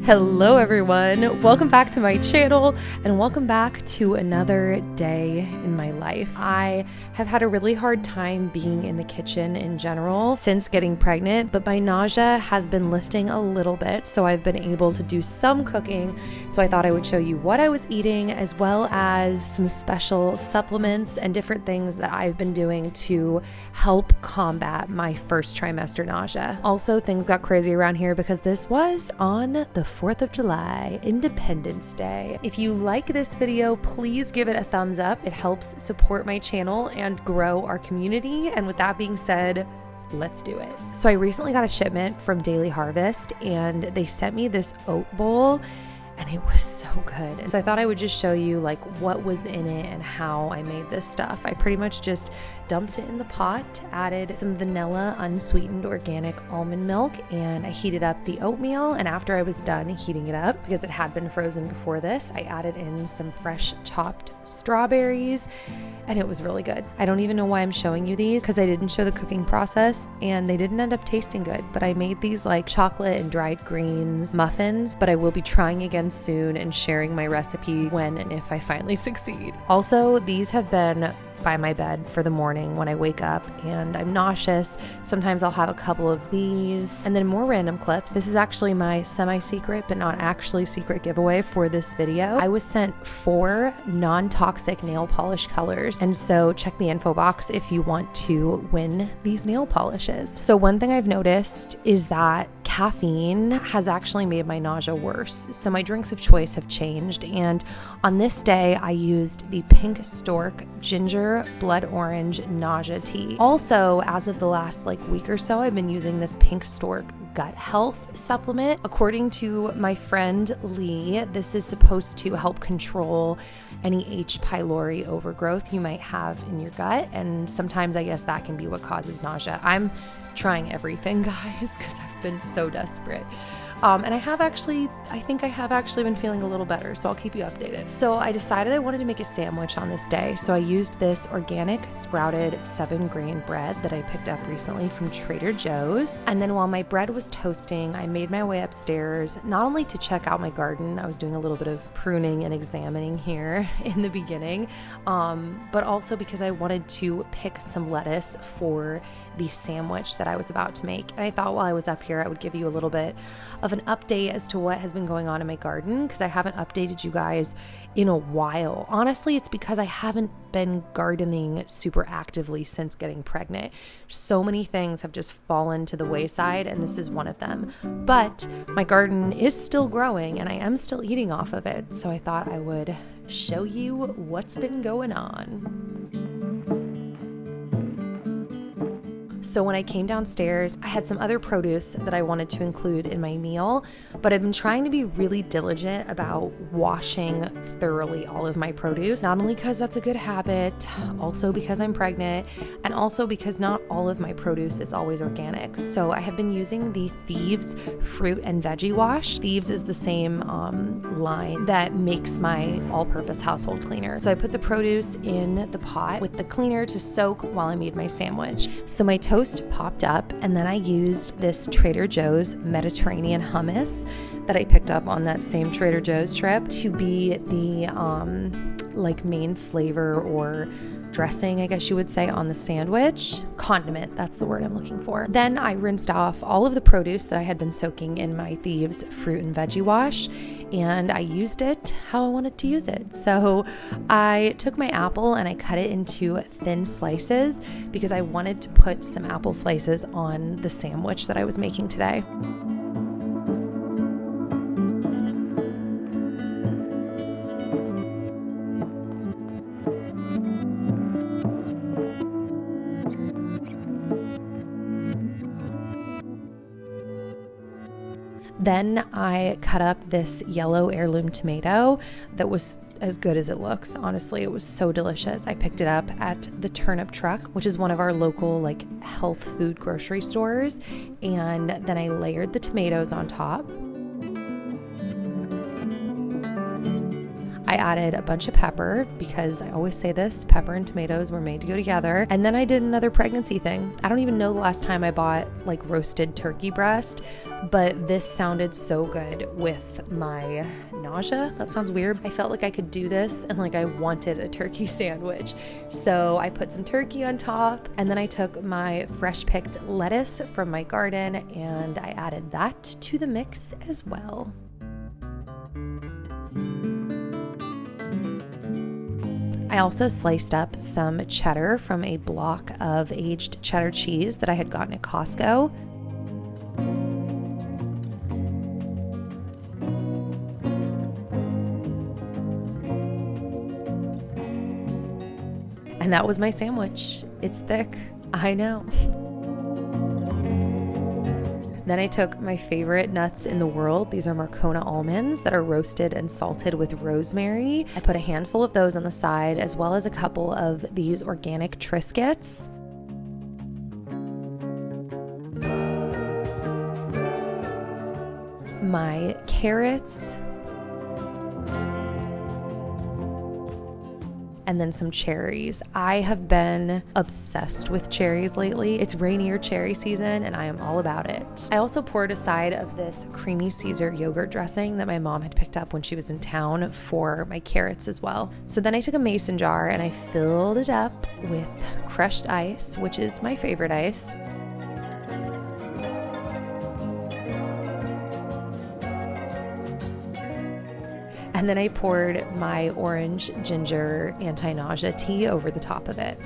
Hello everyone, welcome back to my channel and welcome back to another day in my life. I have had a really hard time being in the kitchen in general since getting pregnant, but my nausea has been lifting a little bit, so I've been able to do some cooking. So I thought I would show you what I was eating as well as some special supplements and different things that I've been doing to help combat my first trimester nausea. Also, things got crazy around here because this was on the 4th of July, Independence Day. If you like this video, please give it a thumbs up. It helps support my channel and grow our community. And with that being said, let's do it. So I recently got a shipment from Daily Harvest and they sent me this oat bowl and it was so good. So I thought I would just show you like what was in it and how I made this stuff. I pretty much just dumped it in the pot, added some vanilla unsweetened organic almond milk, and I heated up the oatmeal. And after I was done heating it up, because it had been frozen before this, I added in some fresh chopped strawberries and it was really good. I don't even know why I'm showing you these because I didn't show the cooking process and they didn't end up tasting good, but I made these like chocolate and dried greens muffins, but I will be trying again soon and sharing my recipe when and if I finally succeed. Also, these have been by my bed for the morning when I wake up and I'm nauseous. Sometimes I'll have a couple of these and then more random clips. This is actually my semi-secret but not actually secret giveaway for this video. I was sent 4 non-toxic nail polish colors, and so check the info box if you want to win these nail polishes. So one thing I've noticed is that caffeine has actually made my nausea worse. So my drinks of choice have changed, and on this day I used the Pink Stork ginger blood orange nausea tea. Also, as of the last week or so, I've been using this Pink Stork gut health supplement. According to my friend Lee, this is supposed to help control any H. pylori overgrowth you might have in your gut, and sometimes I guess that can be what causes nausea. I'm trying everything, guys, because I've been so desperate. And I think I have actually been feeling a little better, so I'll keep you updated. So I decided I wanted to make a sandwich on this day. So I used this organic sprouted 7-grain bread that I picked up recently from Trader Joe's. And then while my bread was toasting, I made my way upstairs, not only to check out my garden, I was doing a little bit of pruning and examining here in the beginning, but also because I wanted to pick some lettuce for the sandwich that I was about to make. And I thought while I was up here, I would give you a little bit of an update as to what has been going on in my garden, because I haven't updated you guys in a while. Honestly, it's because I haven't been gardening super actively since getting pregnant. So many things have just fallen to the wayside, and this is one of them. But my garden is still growing and I am still eating off of it. So I thought I would show you what's been going on. So when I came downstairs, I had some other produce that I wanted to include in my meal, but I've been trying to be really diligent about washing thoroughly all of my produce, not only because that's a good habit, also because I'm pregnant, and also because not all of my produce is always organic. So I have been using the Thieves fruit and veggie wash. Thieves is the same line that makes my all-purpose household cleaner. So I put the produce in the pot with the cleaner to soak while I made my sandwich. So my toast popped up, and then I used this Trader Joe's Mediterranean hummus that I picked up on that same Trader Joe's trip to be the main flavor or dressing, I guess you would say, on the sandwich. Condiment, that's the word I'm looking for. Then I rinsed off all of the produce that I had been soaking in my Thieves fruit and veggie wash, and I used it how I wanted to use it. So I took my apple and I cut it into thin slices because I wanted to put some apple slices on the sandwich that I was making today. Then I cut up this yellow heirloom tomato that was as good as it looks. Honestly, it was so delicious. I picked it up at the Turnip Truck, which is one of our local health food grocery stores. And then I layered the tomatoes on top. I added a bunch of pepper because I always say this, pepper and tomatoes were made to go together. And then I did another pregnancy thing. I don't even know the last time I bought like roasted turkey breast, but this sounded so good with my nausea. That sounds weird. I felt like I could do this and like I wanted a turkey sandwich. So I put some turkey on top, and then I took my fresh picked lettuce from my garden and I added that to the mix as well. I also sliced up some cheddar from a block of aged cheddar cheese that I had gotten at Costco. And that was my sandwich. It's thick, I know. Then I took my favorite nuts in the world. These are Marcona almonds that are roasted and salted with rosemary. I put a handful of those on the side, as well as a couple of these organic Triscuits. My carrots, and then some cherries. I have been obsessed with cherries lately. It's rainier cherry season and I am all about it. I also poured a side of this creamy Caesar yogurt dressing that my mom had picked up when she was in town for my carrots as well. So then I took a mason jar and I filled it up with crushed ice, which is my favorite ice. And then I poured my orange ginger anti-nausea tea over the top of it.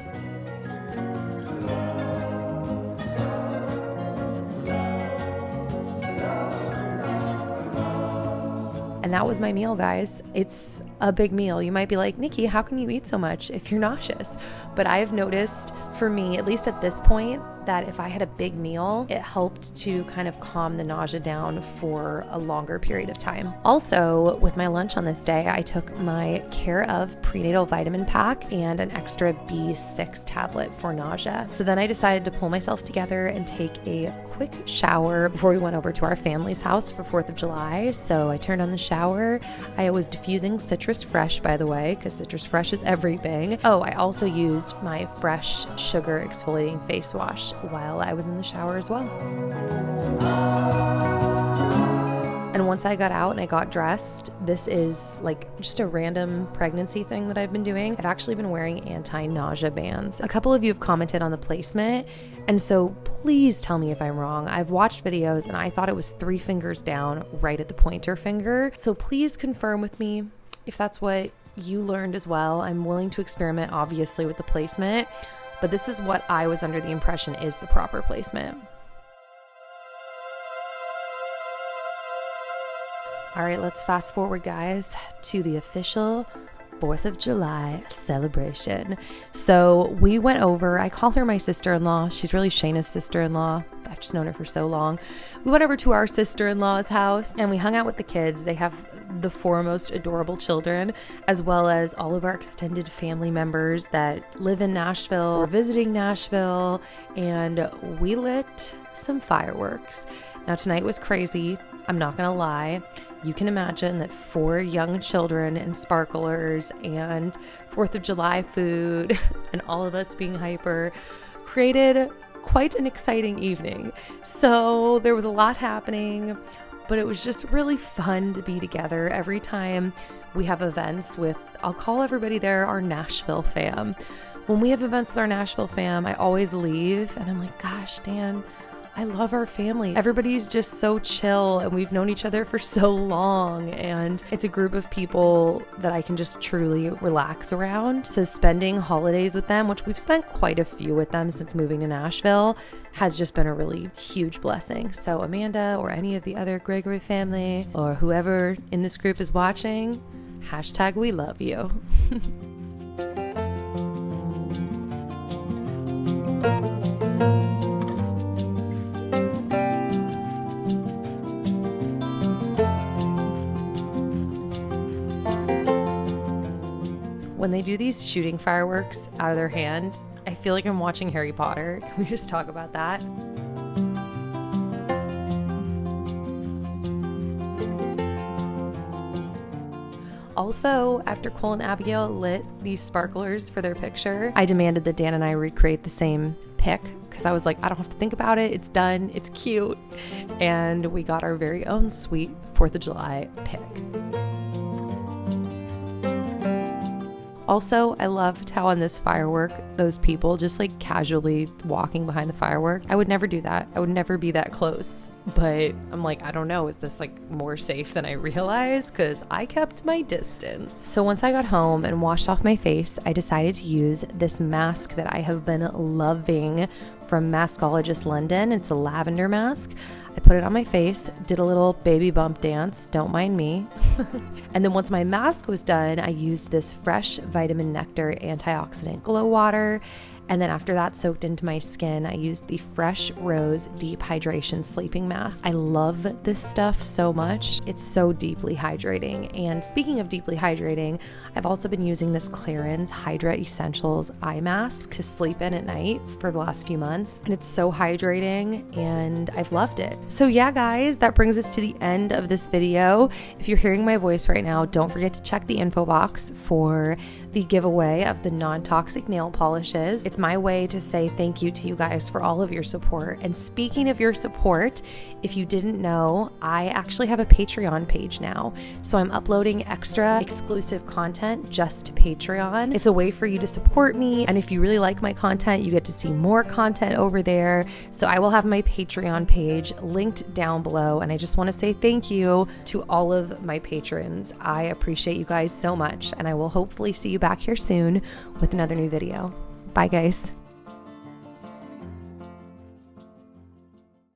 And that was my meal, guys. It's a big meal. You might be like, Nikki, how can you eat so much if you're nauseous? But I've noticed, for me, at least at this point, that if I had a big meal, it helped to kind of calm the nausea down for a longer period of time. Also, with my lunch on this day, I took my Care of prenatal vitamin pack and an extra B6 tablet for nausea. So then I decided to pull myself together and take a quick shower before we went over to our family's house for 4th of July. So I turned on the shower. I was diffusing Citrus Fresh, by the way, because Citrus Fresh is everything. Oh, I also used my fresh sugar exfoliating face wash while I was in the shower as well. And once I got out and I got dressed, this is like just a random pregnancy thing that I've been doing. I've actually been wearing anti-nausea bands. A couple of you have commented on the placement, and so please tell me if I'm wrong. I've watched videos and I thought it was 3 fingers down right at the pointer finger. So please confirm with me if that's what you learned as well. I'm willing to experiment, obviously, with the placement, but this is what I was under the impression is the proper placement. All right, let's fast forward, guys, to the official 4th of July celebration. So we went over, I call her my sister-in-law. She's really Shayna's sister-in-law. I've just known her for so long. We went over to our sister-in-law's house and we hung out with the kids. They have the 4 most adorable children, as well as all of our extended family members that live in Nashville or visiting Nashville, and we lit some fireworks. Now tonight was crazy. I'm not gonna lie. You can imagine that 4 young children and sparklers and 4th of July food and all of us being hyper created quite an exciting evening. So there was a lot happening, but it was just really fun to be together. Every time we have events with, I'll call everybody there our Nashville fam. When we have events with our Nashville fam, I always leave and I'm like, gosh, Dan, I love our family. Everybody's just so chill and we've known each other for so long, and it's a group of people that I can just truly relax around. So spending holidays with them, which we've spent quite a few with them since moving to Nashville, has just been a really huge blessing. So Amanda or any of the other Gregory family or whoever in this group is watching, hashtag we love you. When they do these shooting fireworks out of their hand, I feel like I'm watching Harry Potter. Can we just talk about that? Also, after Cole and Abigail lit these sparklers for their picture, I demanded that Dan and I recreate the same pic because I was like, I don't have to think about it. It's done. It's cute. And we got our very own sweet 4th of July pic. Also, I loved how on this firework, those people just like casually walking behind the firework. I would never do that. I would never be that close. But I'm like, I don't know, is this like more safe than I realized? Because I kept my distance. So once I got home and washed off my face, I decided to use this mask that I have been loving from Maskologist London. It's a lavender mask. I put it on my face, did a little baby bump dance, don't mind me. And then once my mask was done, I used this fresh vitamin nectar antioxidant glow water. And then after that soaked into my skin, I used the Fresh Rose Deep Hydration Sleeping Mask. I love this stuff so much. It's so deeply hydrating. And speaking of deeply hydrating, I've also been using this Clarins Hydra Essentials eye mask to sleep in at night for the last few months. And it's so hydrating and I've loved it. So yeah, guys, that brings us to the end of this video. If you're hearing my voice right now, don't forget to check the info box for the giveaway of the non-toxic nail polishes. It's my way to say thank you to you guys for all of your support. And speaking of your support, if you didn't know, I actually have a Patreon page now. So I'm uploading extra exclusive content just to Patreon. It's a way for you to support me. And if you really like my content, you get to see more content over there. So I will have my Patreon page linked down below. And I just want to say thank you to all of my patrons. I appreciate you guys so much. And I will hopefully see you back here soon with another new video. Bye, guys.